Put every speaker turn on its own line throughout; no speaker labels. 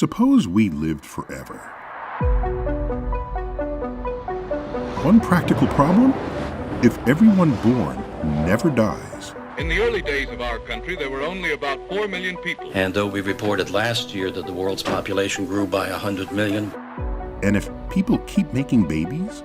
Suppose we lived forever. One practical problem? If everyone born never dies.
In the early days of our country, there were only about 4 million people.
And though we reported last year that the world's population grew by 100 million.
And if people keep making babies,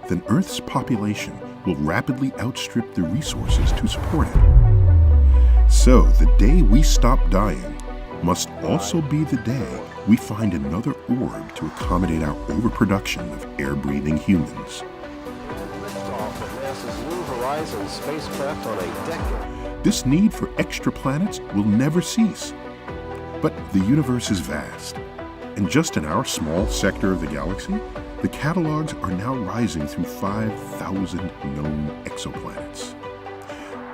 then Earth's population will rapidly outstrip the resources to support it. So the day we stop dying must also be the day we find another orb to accommodate our overproduction of air-breathing humans. This need for extra planets will never cease. But the universe is vast, and just in our small sector of the galaxy, the catalogs are now rising through 5,000 known exoplanets.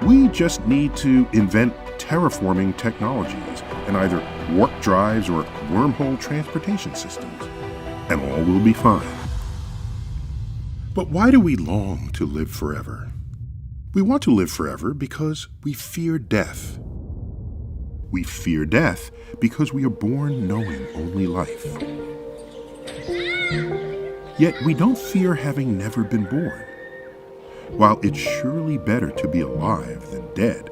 We just need to invent terraforming technologies and either warp drives or wormhole transportation systems, and all will be fine. But why do we long to live forever? We want to live forever because we fear death. We fear death because we are born knowing only life. Yet we don't fear having never been born. While it's surely better to be alive than dead,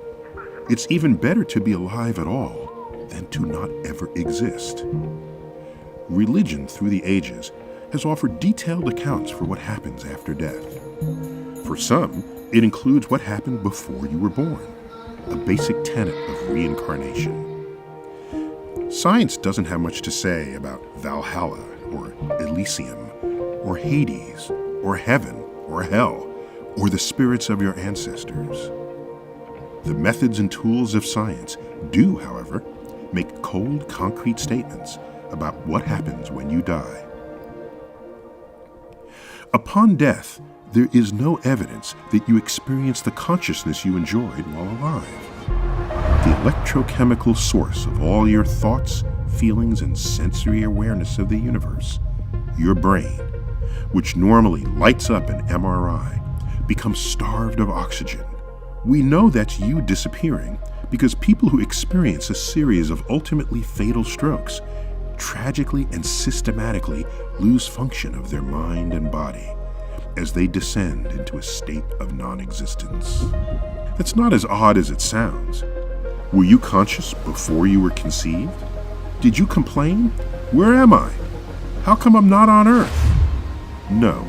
it's even better to be alive at all than to not ever exist. Religion through the ages has offered detailed accounts for what happens after death. For some, it includes what happened before you were born, a basic tenet of reincarnation. Science doesn't have much to say about Valhalla or Elysium or Hades or heaven or hell or the spirits of your ancestors. The methods and tools of science do, however, make cold, concrete statements about what happens when you die. Upon death, there is no evidence that you experience the consciousness you enjoyed while alive. The electrochemical source of all your thoughts, feelings, and sensory awareness of the universe, your brain, which normally lights up an MRI, becomes starved of oxygen. We know that's you disappearing because people who experience a series of ultimately fatal strokes tragically and systematically lose function of their mind and body as they descend into a state of non-existence. That's not as odd as it sounds. Were you conscious before you were conceived? Did you complain? Where am I? How come I'm not on Earth? No,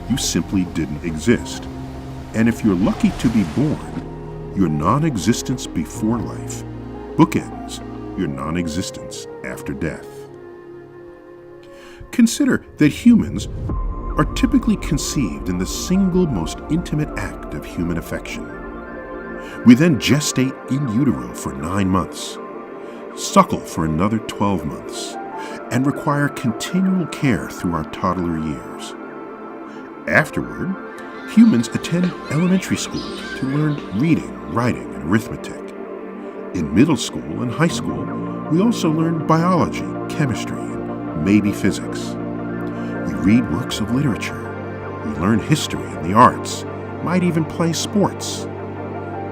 you simply didn't exist. And if you're lucky to be born, your non-existence before life bookends your non-existence after death. Consider that humans are typically conceived in the single most intimate act of human affection. We then gestate in utero for 9 months, suckle for another 12 months, and require continual care through our toddler years. Afterward, humans attend elementary school to learn reading, writing, and arithmetic. In middle school and high school, we also learn biology, chemistry, and maybe physics. We read works of literature. We learn history and the arts, might even play sports.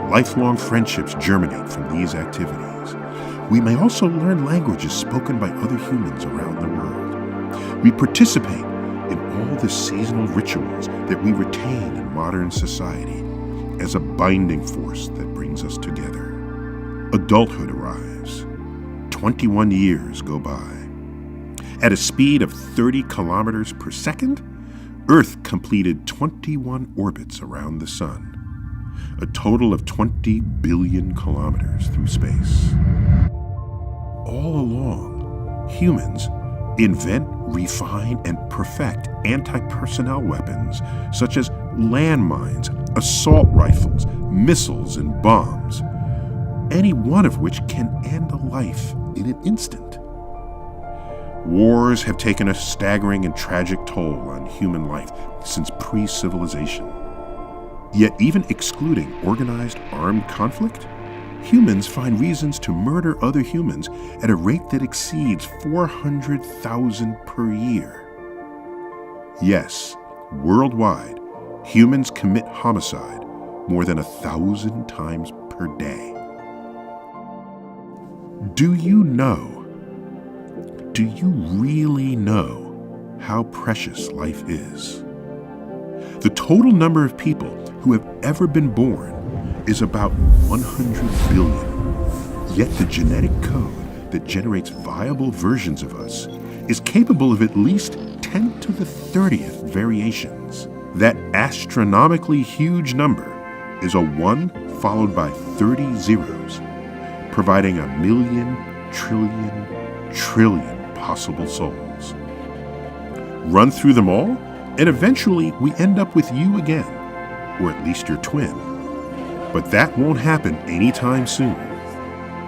Lifelong friendships germinate from these activities. We may also learn languages spoken by other humans around the world. We participate in all the seasonal rituals that we retain in modern society as a binding force that brings us together. Adulthood arrives. 21 years go by. At a speed of 30 kilometers per second, Earth completed 21 orbits around the Sun, a total of 20 billion kilometers through space. All along, humans invent, refine, and perfect anti-personnel weapons such as landmines, assault rifles, missiles, and bombs, any one of which can end a life in an instant. Wars have taken a staggering and tragic toll on human life since pre-civilization. Yet even excluding organized armed conflict, humans find reasons to murder other humans at a rate that exceeds 400,000 per year. Yes, worldwide, humans commit homicide more than 1,000 times per day. Do you know do you really know how precious life is? The total number of people who have ever been born is about 100 billion. Yet the genetic code that generates viable versions of us is capable of at least 10 to the 30th variations. That astronomically huge number is a 1 followed by 30 zeros, providing a million, trillion possible souls. Run through them all, and eventually we end up with you again, or at least your twin. But that won't happen anytime soon.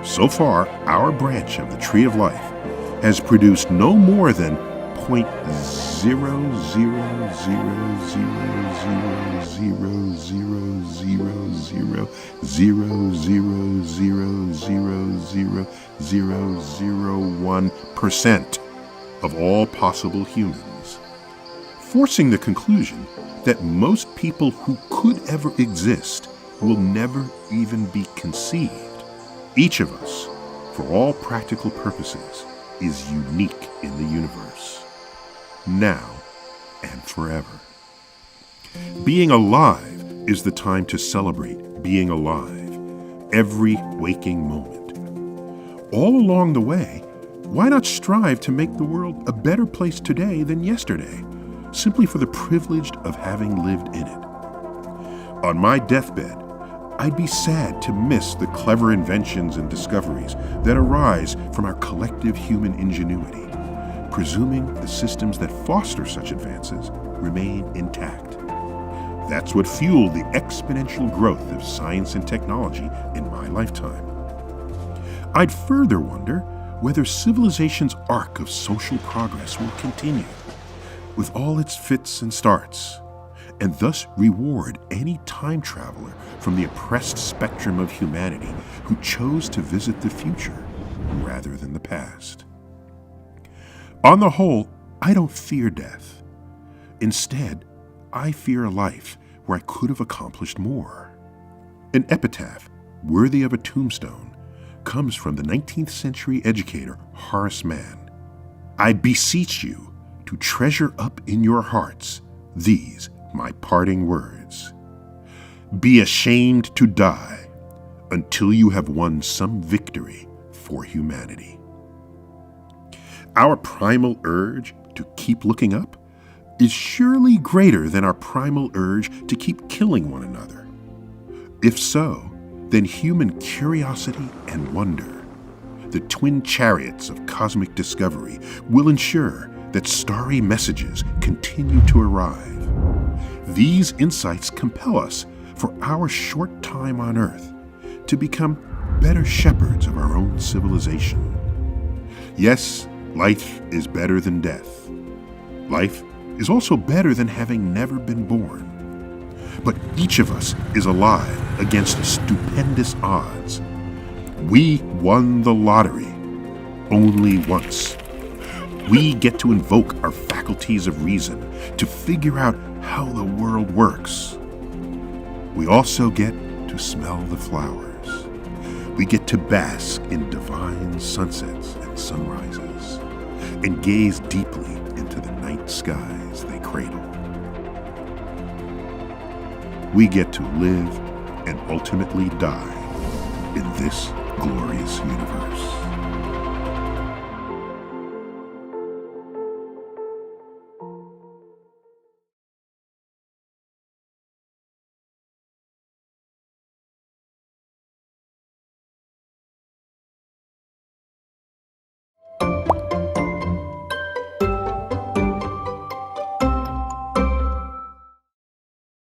So far, our branch of the tree of life has produced no more than 0.000000000000001% of all possible humans, forcing the conclusion that most people who could ever exist will never even be conceived. Each of us, for all practical purposes, is unique in the universe, now and forever. Being alive is the time to celebrate being alive, every waking moment. All along the way, why not strive to make the world a better place today than yesterday, simply for the privilege of having lived in it? On my deathbed, I'd be sad to miss the clever inventions and discoveries that arise from our collective human ingenuity, presuming the systems that foster such advances remain intact. That's what fueled the exponential growth of science and technology in my lifetime. I'd further wonder whether civilization's arc of social progress will continue, with all its fits and starts, and thus reward any time traveler from the oppressed spectrum of humanity who chose to visit the future rather than the past. On the whole, I don't fear death. Instead, I fear a life where I could have accomplished more. An epitaph worthy of a tombstone comes from the 19th century educator Horace Mann. I beseech you to treasure up in your hearts these my parting words. Be ashamed to die until you have won some victory for humanity. Our primal urge to keep looking up is surely greater than our primal urge to keep killing one another. If so, then human curiosity and wonder, the twin chariots of cosmic discovery, will ensure that starry messages continue to arrive. These insights compel us, for our short time on Earth, to become better shepherds of our own civilization. Yes, life is better than death. Life is also better than having never been born. But each of us is alive against stupendous odds. We won the lottery only once. We get to invoke our faculties of reason to figure out how the world works. We also get to smell the flowers. We get to bask in divine sunsets and sunrises, and gaze deeply into the night skies they cradle. We get to live and ultimately die in this glorious universe.